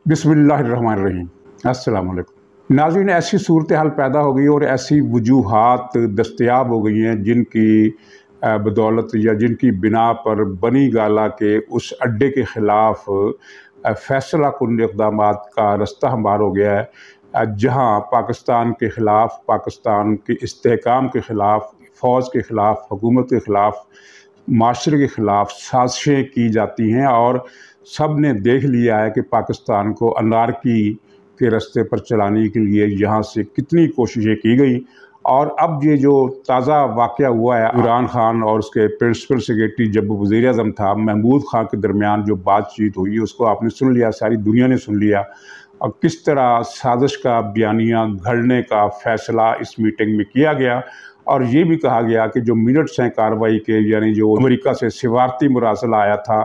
बिस्मिल्लाहिर्रहमानिर्रहीम। अस्सलाम वालेकुम नाज़रीन, ऐसी सूरत हाल पैदा हो गई और ऐसी वजूहात दस्तयाब हो गई हैं जिनकी बदौलत या जिनकी बिना पर बनी गाला के उस अड्डे के ख़िलाफ़ फ़ैसला कुन इक़दामात का रास्ता हमवार हो गया है, जहाँ पाकिस्तान के ख़िलाफ़, पाकिस्तान के इस्तेहकाम के ख़िलाफ़, फ़ौज के ख़िलाफ़, हुकूमत के ख़िलाफ़, माशरे के ख़िलाफ़ साज़िशें की जाती हैं। और सब ने देख लिया है कि पाकिस्तान को अनारकी के रास्ते पर चलाने के लिए यहाँ से कितनी कोशिशें की गई। और अब ये जो ताज़ा वाक़या हुआ है, इमरान खान और उसके प्रिंसिपल सेक्रेटरी जब वज़ीर आज़म था महमूद खान के दरमियान जो बातचीत हुई, उसको आपने सुन लिया, सारी दुनिया ने सुन लिया। और किस तरह साजिश का बयानिया घड़ने का फ़ैसला इस मीटिंग में किया गया। और ये भी कहा गया कि जो मिनट्स हैं कार्रवाई के, यानी जो अमेरिका से सिफारती मुरासला आया था,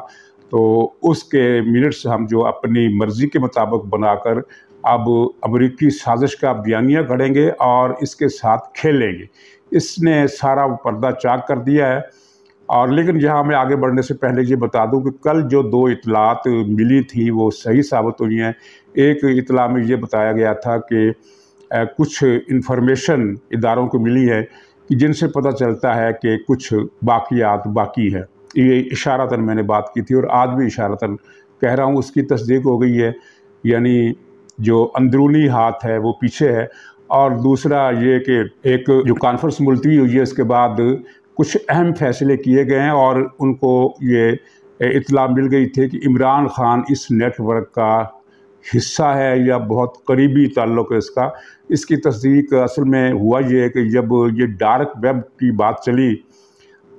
तो उसके मिनट्स हम जो अपनी मर्ज़ी के मुताबिक बनाकर अब अमेरिकी साजिश का बयानिया घड़ेंगे और इसके साथ खेलेंगे। इसने सारा पर्दा चाक कर दिया है। और लेकिन यहाँ मैं आगे बढ़ने से पहले ये बता दूं कि कल जो दो इतलात मिली थी वो सही साबित हुई हैं। एक इतला में ये बताया गया था कि कुछ इन्फॉर्मेशन इदारों को मिली है कि जिनसे पता चलता है कि कुछ बाकियात बाकी है। ये इशारतन मैंने बात की थी और आज भी इशारतन कह रहा हूँ, उसकी तस्दीक हो गई है। यानी जो अंदरूनी हाथ है वो पीछे है। और दूसरा ये कि एक जो कॉन्फ्रेंस मुलतवी हुई है, इसके बाद कुछ अहम फैसले किए गए हैं और उनको ये इत्तला मिल गई थी कि इमरान खान इस नेटवर्क का हिस्सा है या बहुत करीबी ताल्लुक़ है इसका। इसकी तस्दीक असल में हुआ ये है कि जब ये डार्क वेब की बात चली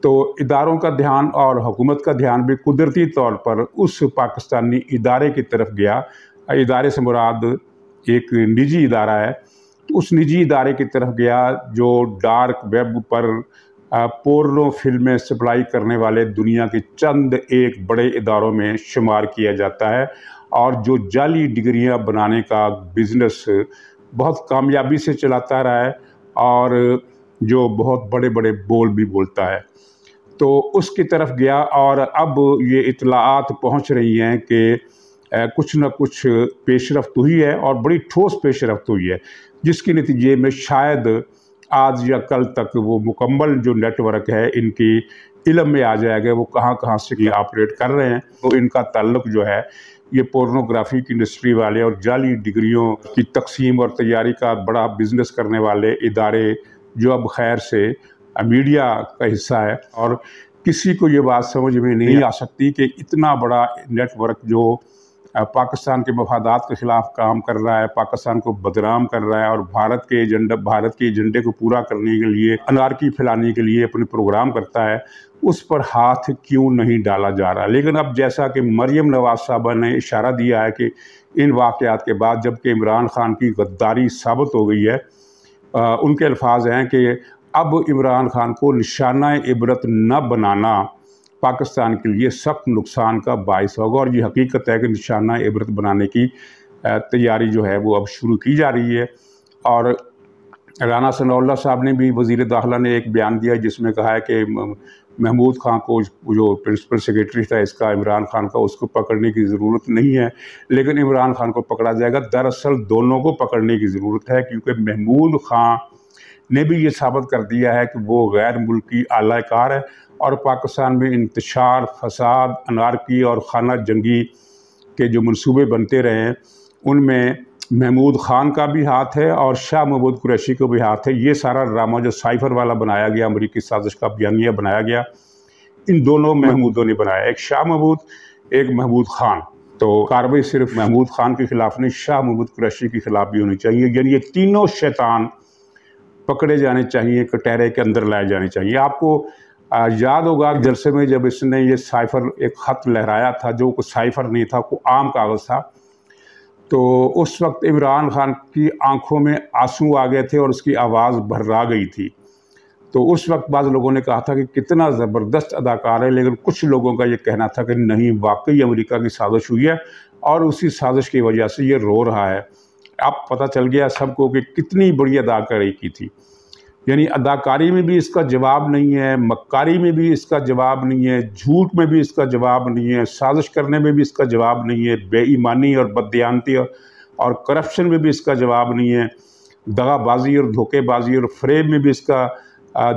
तो इदारों का ध्यान और हुकूमत का ध्यान भी कुदरती तौर पर उस पाकिस्तानी इदारे की तरफ गया। इदारे से मुराद एक निजी इदारा है, तो उस निजी इदारे की तरफ गया जो डार्क वेब पर पोर्नो फिल्में सप्लाई करने वाले दुनिया के चंद एक बड़े इदारों में शुमार किया जाता है और जो जाली डिग्रियां बनाने का बिज़नेस बहुत कामयाबी से चलाता रहा है और जो बहुत बड़े बड़े बोल भी बोलता है। तो उसकी तरफ गया और अब ये इत्तलाआत पहुंच रही हैं कि कुछ न कुछ पेशरफ्त हुई है और बड़ी ठोस पेशरफ्त हुई है, जिसके नतीजे में शायद आज या कल तक वो मुकम्मल जो नेटवर्क है इनकी इल्म में आ जाएगा, वो कहाँ कहाँ से ऑपरेट कर रहे हैं। तो इनका ताल्लुक जो है ये पोर्नोग्राफी की इंडस्ट्री वाले और जाली डिग्रियों की तकसीम और तैयारी का बड़ा बिजनेस करने वाले इदारे जो अब खैर से मीडिया का हिस्सा है। और किसी को ये बात समझ में नहीं आ सकती कि इतना बड़ा नेटवर्क जो पाकिस्तान के मफादात के ख़िलाफ़ काम कर रहा है, पाकिस्तान को बदनाम कर रहा है और भारत के एजेंडे को पूरा करने के लिए, अनारकी फैलाने के लिए अपने प्रोग्राम करता है, उस पर हाथ क्यों नहीं डाला जा रहा। लेकिन अब जैसा कि मरियम नवाज़ साहबा ने इशारा दिया है कि इन वाक़यात के बाद जबकि इमरान खान की गद्दारी साबित हो गई है, उनके अल्फाज हैं कि अब इमरान खान को निशाना इबरत न बनाना पाकिस्तान के लिए सख्त नुकसान का बायस होगा। और ये हकीकत है कि निशाना इबरत बनाने की तैयारी जो है वो अब शुरू की जा रही है। और राना सनाउल्लाह साहब ने भी, वज़ीर दाखिला ने एक बयान दिया जिसमें कहा है कि महमूद खान को, जो प्रिंसिपल सेक्रेटरी था इसका, इमरान खान का, उसको पकड़ने की ज़रूरत नहीं है, लेकिन इमरान खान को पकड़ा जाएगा। दरअसल दोनों को पकड़ने की ज़रूरत है, क्योंकि महमूद खान ने भी ये साबित कर दिया है कि वो गैर मुल्की आलाकार है और पाकिस्तान में इंतशार, फसाद, अनारकी और खाना जंगी के जो मंसूबे बनते रहे हैं उनमें महमूद खान का भी हाथ है और शाह महमूद कुरैशी को भी हाथ है। ये सारा ड्रामा जो साइफर वाला बनाया गया, अमरीकी साजिश का बयानिया बनाया गया, इन दोनों महमूदों ने बनाया, एक शाह महमूद, एक महमूद खान। तो कार्रवाई सिर्फ महमूद खान के ख़िलाफ़ नहीं, शाह महमूद कुरैशी के ख़िलाफ़ भी होनी चाहिए। यानी ये तीनों शैतान पकड़े जाने चाहिए, कटहरे के अंदर लाए जाने चाहिए। आपको याद होगा जलसे में जब इसने ये साइफर एक ख़त लहराया था, जो कोई साइफर नहीं था, कोई आम कागज़ था, तो उस वक्त इमरान खान की आंखों में आंसू आ गए थे और उसकी आवाज़ भर्रा गई थी। तो उस वक्त बाज़ लोगों ने कहा था कि कितना ज़बरदस्त अदाकार है, लेकिन कुछ लोगों का ये कहना था कि नहीं, वाकई अमेरिका की साजिश हुई है और उसी साजिश की वजह से ये रो रहा है। अब पता चल गया सबको कि कितनी बड़ी अदाकारी की थी। یعنی اداکاری میں بھی اس کا جواب نہیں ہے، مکاری میں بھی اس کا جواب نہیں ہے، جھوٹ میں بھی اس کا جواب نہیں ہے، سازش کرنے میں بھی اس کا جواب نہیں ہے، بے ایمانی اور بددیانتی اور کرپشن میں بھی اس کا جواب نہیں ہے، دغا بازی اور دھوکے بازی اور فریب میں بھی اس کا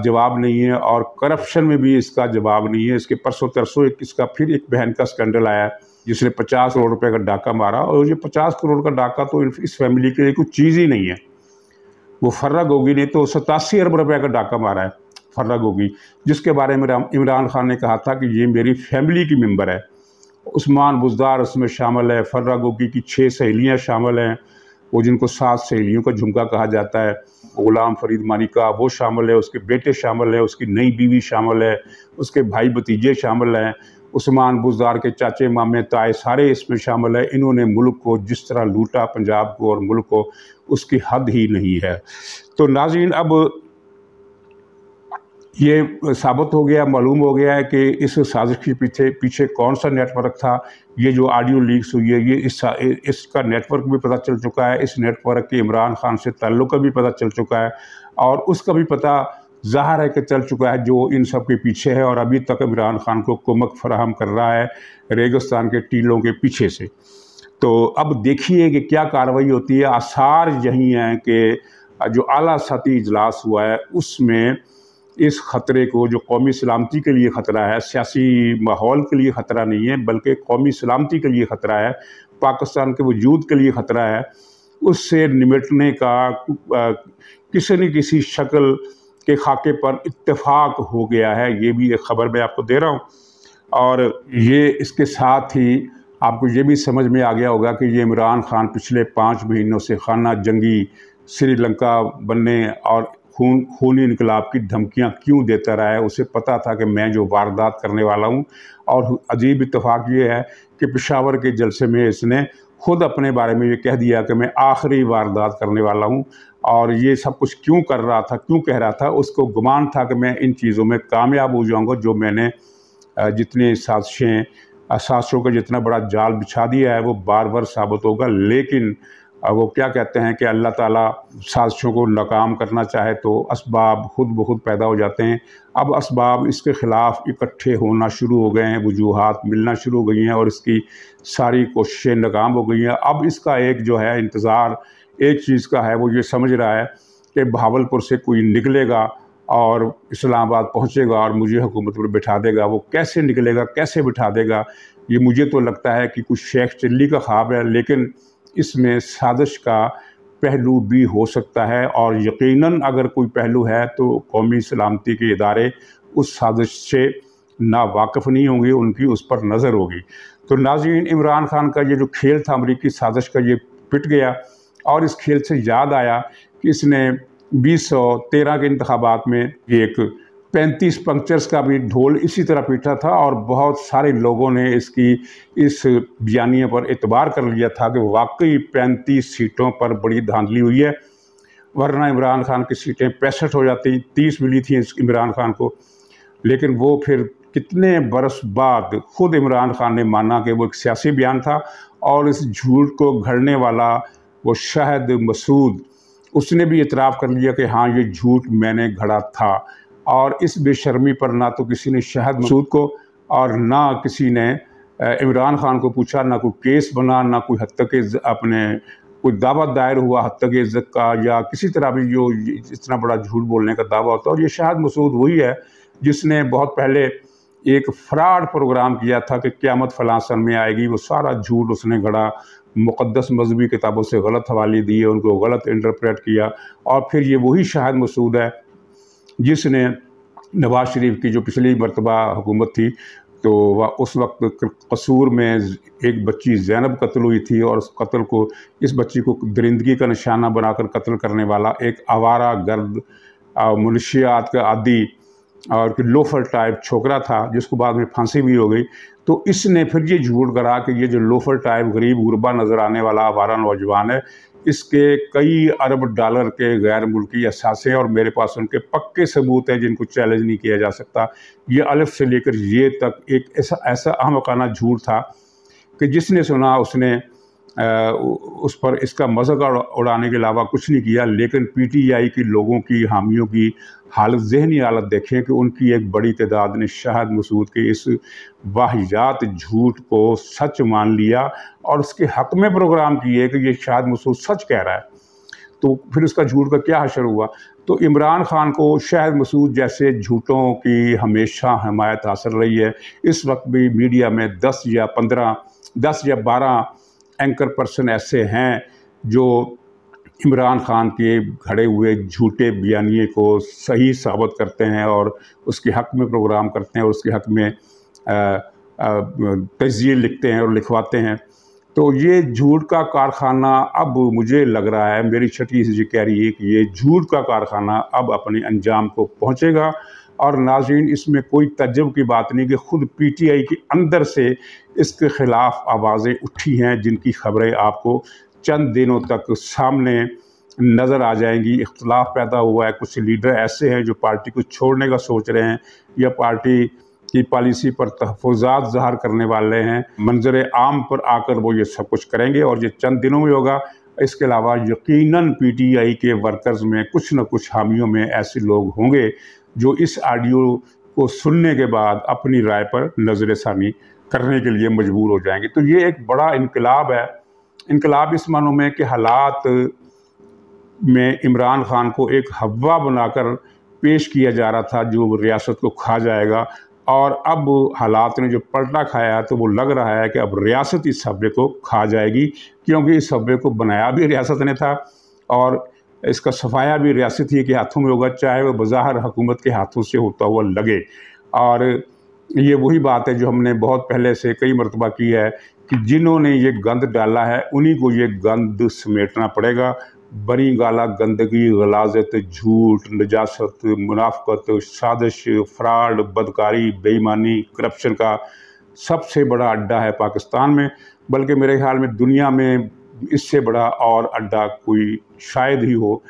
جواب نہیں ہے، اور کرپشن میں بھی اس کا جواب نہیں ہے۔ اس کے پرسوں ترسوں اس کا پھر ایک بہن کا اسکینڈل آیا جس نے 50 کروڑ روپے کا ڈاکہ مارا، اور یہ 50 کروڑ کا ڈاکہ تو اس فیملی کے لیے کوئی چیز ہی نہیں ہے۔ وہ فرہ گوگی نے تو 87 ارب روپے کا ڈاکہ مارا ہے، فرہ گوگی، جس کے بارے میں عمران خان نے کہا تھا کہ یہ میری فیملی کی ممبر ہے۔ عثمان بزدار اس میں شامل ہے، فرہ گوگی کی 6 سہیلیاں شامل ہیں، وہ جن کو 7 سہیلیوں کا جھمکا کہا جاتا ہے، غلام فرید مانیکا وہ شامل ہے، اس کے بیٹے شامل ہیں، اس کی نئی بیوی شامل ہے، اس کے بھائی بھتیجے شامل ہیں، عثمان بزدار کے چاچے مامے تائے سارے اس میں شامل ہیں۔ انہوں نے ملک کو جس طرح لوٹا، پنجاب کو اور ملک کو، اس کی حد ہی نہیں ہے۔ تو ناظرین، اب یہ ثابت ہو گیا، معلوم ہو گیا ہے کہ اس سازش کے پیچھے کون سا نیٹ ورک تھا۔ یہ جو آڈیو لیکس ہوئی ہے، یہ اس کا نیٹ ورک بھی پتہ چل چکا ہے، اس نیٹ ورک کے عمران خان سے تعلق کا بھی پتہ چل چکا ہے، اور اس کا بھی پتہ ظاہر ہے کہ چل چکا ہے جو ان سب کے پیچھے ہے، اور ابھی تک عمران خان کو کمک فراہم کر رہا ہے ریگستان کے ٹیلوں کے پیچھے سے۔ تو اب دیکھیے کہ کیا کارروائی ہوتی ہے۔ آثار یہی ہیں کہ جو اعلیٰ سطحی اجلاس ہوا ہے اس میں اس خطرے کو، جو قومی سلامتی کے لیے خطرہ ہے، سیاسی ماحول کے لیے خطرہ نہیں ہے بلکہ قومی سلامتی کے لیے خطرہ ہے، پاکستان کے وجود کے لیے خطرہ ہے، اس سے نمٹنے کا کسی نہ کسی شکل کے خاکے پر اتفاق ہو گیا ہے۔ یہ بھی ایک خبر میں آپ کو دے رہا ہوں، اور یہ اس کے ساتھ ہی آپ کو یہ بھی سمجھ میں آ گیا ہوگا کہ یہ عمران خان پچھلے 5 مہینوں سے خانہ جنگی، سری لنکا بننے اور خونی انقلاب کی دھمکیاں کیوں دیتا رہا ہے۔ اسے پتہ تھا کہ میں جو واردات کرنے والا ہوں، اور عجیب اتفاق یہ ہے کہ پشاور کے جلسے میں اس نے خود اپنے بارے میں یہ کہہ دیا کہ میں آخری واردات کرنے والا ہوں، اور یہ سب کچھ کیوں کر رہا تھا، کیوں کہہ رہا تھا۔ اس کو گمان تھا کہ میں ان چیزوں میں کامیاب ہو جاؤں گا، جو میں نے جتنے سازشوں کا جتنا بڑا جال بچھا دیا ہے وہ بار بار ثابت ہوگا۔ لیکن وہ کیا کہتے ہیں کہ اللہ تعالیٰ سازشوں کو ناکام کرنا چاہے تو اسباب خود بخود پیدا ہو جاتے ہیں۔ اب اسباب اس کے خلاف اکٹھے ہونا شروع ہو گئے ہیں، وجوہات ملنا شروع ہو گئی ہیں، اور اس کی ساری کوششیں ناکام ہو گئی ہیں۔ اب اس کا ایک جو ہے انتظار ایک چیز کا ہے، وہ یہ سمجھ رہا ہے کہ بہاولپور سے کوئی نکلے گا اور اسلام آباد پہنچے گا اور مجھے حکومت پر بٹھا دے گا۔ وہ کیسے نکلے گا، کیسے بٹھا دے گا، یہ مجھے تو لگتا ہے کہ کچھ شیخ چلی کا خواب ہے، لیکن اس میں سازش کا پہلو بھی ہو سکتا ہے، اور یقیناً اگر کوئی پہلو ہے تو قومی سلامتی کے ادارے اس سازش سے ناواقف نہیں ہوں گے، ان کی اس پر نظر ہوگی۔ تو ناظرین، عمران خان کا یہ جو کھیل تھا امریکی سازش کا، یہ پٹ گیا، اور اس کھیل سے یاد آیا کہ اس نے 2013 کے انتخابات میں ایک 35 پنکچرز کا بھی ڈھول اسی طرح پیٹا تھا، اور بہت سارے لوگوں نے اس بیانیے پر اعتبار کر لیا تھا کہ واقعی 35 سیٹوں پر بڑی دھاندلی ہوئی ہے، ورنہ عمران خان کی سیٹیں 65 ہو جاتی، 30 ملی تھیں عمران خان کو۔ لیکن وہ پھر کتنے برس بعد خود عمران خان نے مانا کہ وہ ایک سیاسی بیان تھا، اور اس جھوٹ کو گھڑنے والا وہ شاہد مسعود، اس نے بھی اعتراف کر لیا کہ ہاں یہ جھوٹ میں نے گھڑا تھا۔ اور اس بے شرمی پر نہ تو کسی نے شاہد مسعود کو اور نہ کسی نے عمران خان کو پوچھا، نہ کوئی کیس بنا، نہ کوئی حد تک کوئی دعویٰ دائر ہوا حد تک عزت کا، یا کسی طرح بھی جو اتنا بڑا جھوٹ بولنے کا دعویٰ ہوتا ہے۔ اور یہ شاہد مسعود وہی ہے جس نے بہت پہلے ایک فراڈ پروگرام کیا تھا کہ قیامت فلاں سن میں آئے گی، وہ سارا جھوٹ اس نے گھڑا، مقدس مذہبی کتابوں سے غلط حوالے دیے، ان کو غلط انٹرپریٹ کیا، اور پھر یہ وہی شاہد مسعود ہے جس نے نواز شریف کی جو پچھلی مرتبہ حکومت تھی تو اس وقت قصور میں ایک بچی زینب قتل ہوئی تھی، اور اس بچی کو درندگی کا نشانہ بنا کر قتل کرنے والا ایک آوارہ گرد منشیات کا عادی اور لوفر ٹائپ چھوکرا تھا، جس کو بعد میں پھانسی بھی ہو گئی۔ تو اس نے پھر یہ جھوٹ گڑا کہ یہ جو لوفر ٹائپ غریب غربا نظر آنے والا آوارہ نوجوان ہے، اس کے کئی ارب ڈالر کے غیر ملکی اثاثے، اور میرے پاس ان کے پکے ثبوت ہیں جن کو چیلنج نہیں کیا جا سکتا۔ یہ الف سے لے کر یہ تک ایک ایسا احمقانہ جھوٹ تھا کہ جس نے سنا اس نے उस पर इसका मजाक उड़ाने के अलावा कुछ नहीं किया। लेकिन PTI के लोगों की, हामियों की हालत, ज़हनी हालत देखें कि उनकी एक बड़ी तादाद ने शाहिद मसूद के इस वाहियात झूठ को सच मान लिया और उसके हक़ में प्रोग्राम किए कि ये शाहिद मसूद सच कह रहा है। तो फिर उसका झूठ का क्या हशर हुआ? तो इमरान खान को शाहिद मसूद जैसे झूठों की हमेशा हमायत हासिल रही है। इस वक्त भी मीडिया में 10 या 12 एंकर पर्सन ऐसे हैं जो इमरान खान के घड़े हुए झूठे बयानिए को सही साबित करते हैं और उसके हक़ में प्रोग्राम करते हैं और उसके हक़ में तज़्यीर लिखते हैं और लिखवाते हैं। तो ये झूठ का कारखाना अब मुझे लग रहा है, मेरी छठी से कह रही है कि ये झूठ का कारखाना अब अपने अंजाम को पहुंचेगा। और नाज़रीन, इसमें कोई तज्जुब की बात नहीं कि ख़ुद PTI के अंदर से इसके ख़िलाफ़ आवाज़ें उठी हैं, जिनकी ख़बरें आपको चंद दिनों तक सामने नज़र आ जाएंगी। इख्तलाफ पैदा हुआ है, कुछ लीडर ऐसे हैं जो पार्टी को छोड़ने का सोच रहे हैं या पार्टी की पॉलिसी पर तहफ़्फ़ुज़ात ज़ाहिर करने वाले हैं। मंज़र आम पर आकर वो ये सब कुछ करेंगे और ये चंद दिनों में होगा। इसके अलावा यकीनन PTI के वर्कर्स में कुछ न कुछ हामियों में ऐसे लोग होंगे जो इस ऑडियो को सुनने के बाद अपनी राय पर नज़र-ए-सानी करने के लिए मजबूर हो जाएंगे। तो ये एक बड़ा इनकलाब है। इनकलाब इस मानों में कि हालात में इमरान खान को एक हवा बनाकर पेश किया जा रहा था जो रियासत को खा जाएगा, और अब हालात ने जो पलटा खाया तो वो लग रहा है कि अब रियासत इस हव्वे को खा जाएगी, क्योंकि इस हव्वे को बनाया भी रियासत ने था और इसका सफाया भी रियासत ही के हाथों में होगा, चाहे वो बज़ाहिर हुकूमत के हाथों से होता हुआ लगे। और ये वही बात है जो हमने बहुत पहले से कई मरतबा की है कि जिन्होंने ये गंद डाला है उन्हीं को ये गंद समेटना पड़ेगा। बनी गाला गंदगी, गलाजत, झूठ, नजासत, मुनाफकत, साजिश, फ्रॉड, बदकारी, बेईमानी, करप्शन का सबसे बड़ा अड्डा है पाकिस्तान में, बल्कि मेरे ख्याल में दुनिया में इससे बड़ा और अड्डा कोई शायद ही हो।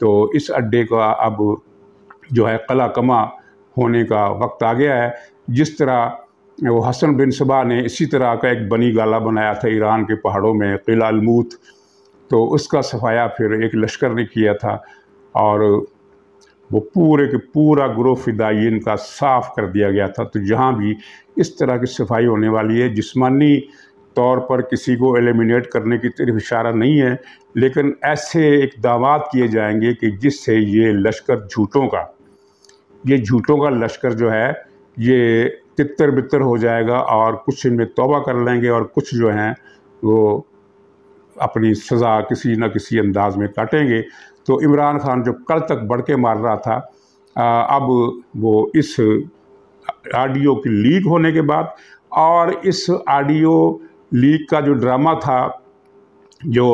तो इस अड्डे का अब जो है कला कमा होने का वक्त आ गया है। जिस तरह वो हसन बिन सबा ने इसी तरह का एक बनी गाला बनाया था ईरान के पहाड़ों में, किला अलमूत, तो उसका सफाया फिर एक लश्कर ने किया था और वो पूरे के पूरा ग्रुप फिदायीन का साफ़ कर दिया गया था। तो जहाँ भी इस तरह की सफाई होने वाली है, जिस्मानी तौर पर किसी को एलिमिनेट करने की तरफ इशारा नहीं है, लेकिन ऐसे इक़दामात किए जाएंगे कि जिससे ये लश्कर झूठों का लश्कर जो है ये तितर बितर हो जाएगा और कुछ इनमें तौबा कर लेंगे और कुछ जो हैं वो अपनी सज़ा किसी न किसी अंदाज में काटेंगे। तो इमरान खान जो कल तक बढ़ के मार रहा था, अब वो इस ऑडियो की लीक होने के बाद और इस ऑडियो लीक का जो ड्रामा था जो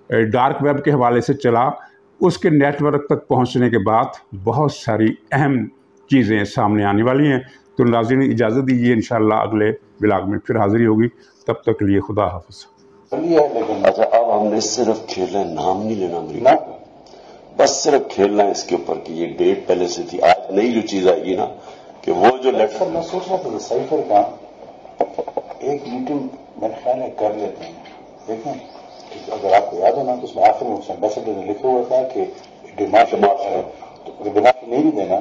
डार्क वेब के हवाले से चला, उसके नेटवर्क तक पहुंचने के बाद बहुत सारी अहम चीज़ें सामने आने वाली हैं। तो नाज़रीन, इजाज़त दीजिए, इंशाअल्लाह अगले ब्लॉग में फिर हाज़िरी होगी। तब तक के लिए खुदा हाफ़िज़। लेकिन अच्छा, अब हमने सिर्फ खेलना है, नाम नहीं लेना अमरीका, बस सिर्फ खेलना है इसके ऊपर कि ये डेट पहले से थी। आज नई जो चीज़ आएगी ना कि वो जो लेटर, मैं सोच रहा था साइफर का एक मीटिंग मेरे ख्याल है कर लेते हैं। देखें, अगर आपको याद हो ना तो उसमें आखिर में एम्बेसडर ने लिखा हुआ था कि डिमांड है, तो डिमांड नहीं भी देना,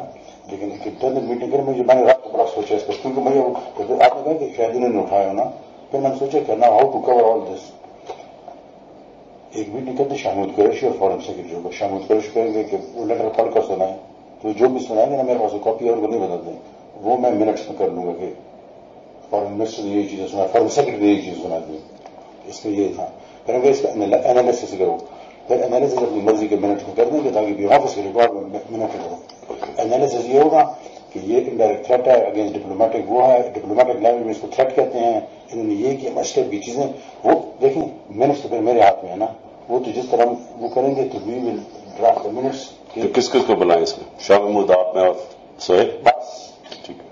लेकिन एक इंटरनल मीटिंग करें। मुझे मैंने रात को बड़ा सोचा इसका, क्योंकि मुझे आपने कहा कि शायद उन्होंने उठाया ना, फिर मैंने सोचा करना how to cover all this. एक मीटिंग करते शाहमूद कुरैशी और फॉरेन सेक्रेटरी को, शाहमूद कुरैशी कहेंगे कि वो लेटर पढ़कर सुनाए, तो जो भी सुनाएंगे ना मेरे पास कॉपी और नहीं बता दें, वो मैं मिनट्स में कर लूंगा कि फॉरेन मिनिस्टर ने यही चीजें सुना, फॉरेन सेक्रेटरी ने यही चीज सुना दी, इसमें ये था। फिर इसका एनालिसिस करो, फिर एनालिसिस अपनी मर्जी के मिनट में कर देंगे ताकि ऑफिस के रिकॉर्ड में मिनट करो। एनालिसिस ये होगा कि ये इनडायरेक्ट थ्रेट है अगेंस्ट डिप्लोमेटिक, वो है डिप्लोमेटिक लैंग्वेज में इसको थ्रेट कहते हैं, इन्होंने ये किया, मस्टर्ड की चीजें, वो देखें मिनट्स तो फिर मेरे हाथ में है ना, वो तो जिस तरह वो करेंगे तो we will draft the minutes. तो किस किस को बुलाएं इसमें? शाह महमूद, आप में और सोहेल, बस ठीक है,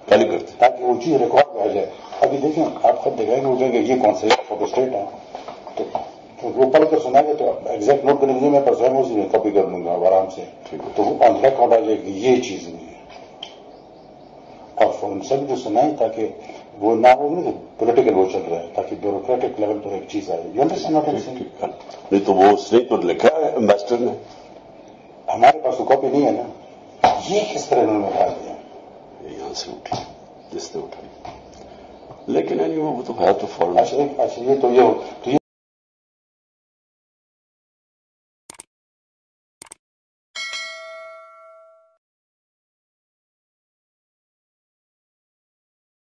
खाली करते ताकि वो चीज रिकॉर्ड में आ जाए। अभी देखें आप खुद दिखाएंगे, वो कहेंगे ये कौन सा फोटो स्टेट है, तो वो पढ़ कर सुनाएंगे तो एग्जैक्ट नोट करने के लिए मैं पर स्वयं उसी में कॉपी कर लूंगा आराम से, तो वो ऑन रिकॉर्ड आ जाएगी ये चीज नहीं है। और फॉरन से भी तो सुनाए ताकि وہ نہ ہو نہیں پولیٹیکل وہ چل رہا ہے تاکہ بیوروکریٹک لیول پر ایک چیز آئے. یو انڈرسٹینڈ ناٹ نہیں تو وہ اس نے تو لکھا ہے امبیسڈر نے. ہمارے پاس وہ کاپی نہیں ہے نا. یہ کس طرح انہوں نے بتا دیا یہاں سے اٹھی جس نے اٹھائی. لیکن وہ تو ہے تو فارم. اچھا یہ تو